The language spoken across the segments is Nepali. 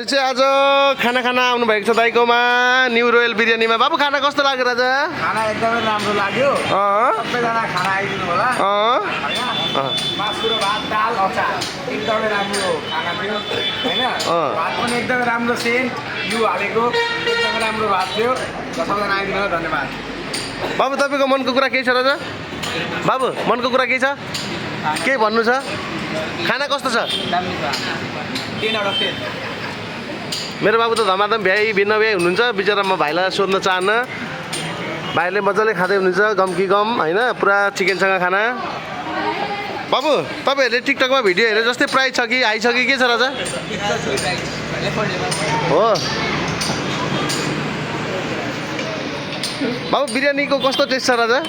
चाहिँ आज खाना खाना आउनु भएको छ दाइकोमा न्यू रोयल बिरयानीमा। बाबु खाना कस्तो लाग्यो राजा? खाना एकदमै राम्रो लाग्यो। सबैजना खाना आइदिनु होला। मासु र भात दाल अचार एकदमै राम्रो खाना थियो हैन। भात पनि एकदमै राम्रो सेन्ट यु हालेको एकदमै राम्रो भात थियो। सबैजना आइदिनु होला, धन्यवाद। बाबु तपाईँको मनको कुरा के छ राजा? बाबु मनको कुरा के छ? के भन्नु छ? खाना कस्तो छ? 10 out of 10। मेरो बाबु त धमाधम भ्याइ भिन्न भ्याइ हुनुहुन्छ। बिचरा म भाइलाई सोध्न चाहन्न। भाइले मजाले खाँदै हुनुहुन्छ, गम कि गम होइन, पुरा चिकनसँग खाना। बाबु तपाईँहरूले टिकटकमा भिडियो हेरे जस्तै प्राइस छ कि हाई छ कि के छ राजा? हो बाबु बिरयानीको कस्तो टेस्ट छ राजा?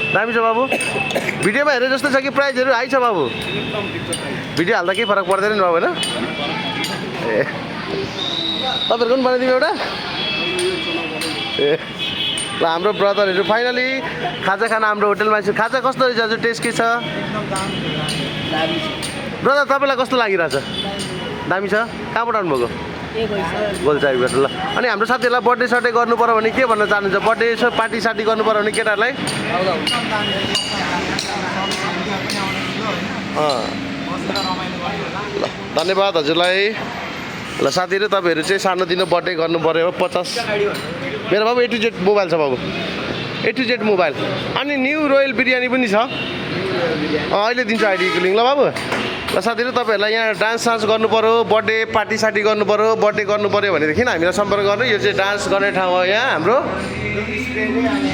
दामी छ बाबु। भिडियोमा हेरे जस्तो छ कि प्राइसहरू हाई छ बाबु? भिडियो हाल्दा केही फरक पर्दैन नि बाबु होइन? ए तपाईँहरूको पनि बनाइदिउँ एउटा? ए ल हाम्रो ब्रदरहरू फाइनली खाजा खाना हाम्रो होटेलमा आइसक्यो। खाजा कस्तो रहेछ हजुर? टेस्ट के छ ब्रदर? तपाईँलाई कस्तो लागिरहेछ? दामी छ। कहाँबाट आउनुभएको? गोलचाइबाट। ल अनि हाम्रो साथीहरूलाई बर्थडे सर्डे गर्नु पऱ्यो भने के भन्न चाहनुहुन्छ? बर्थडे पार्टी सार्टी गर्नु पऱ्यो भने केटाहरूलाई? ल धन्यवाद हजुरलाई। ल साथीहरू तपाईँहरू चाहिँ सानोतिनो बर्थडे गर्नु पऱ्यो 50। मेरो बाबु A to Z मोबाइल छ बाबु, A to Z मोबाइल। अनि न्यू रोयल बिरयानी पनि छ। अहिले दिन्छु आइडीको लिङ्क। ल बाबु ल साथीहरू तपाईँहरूलाई यहाँ डान्स सान्स गर्नु पऱ्यो, बर्थडे पार्टी सार्टी गर्नु पऱ्यो, बर्थडे गर्नु पऱ्यो भनेदेखि हामीलाई सम्पर्क गर्नु। यो चाहिँ डान्स गर्ने ठाउँ हो यहाँ हाम्रो।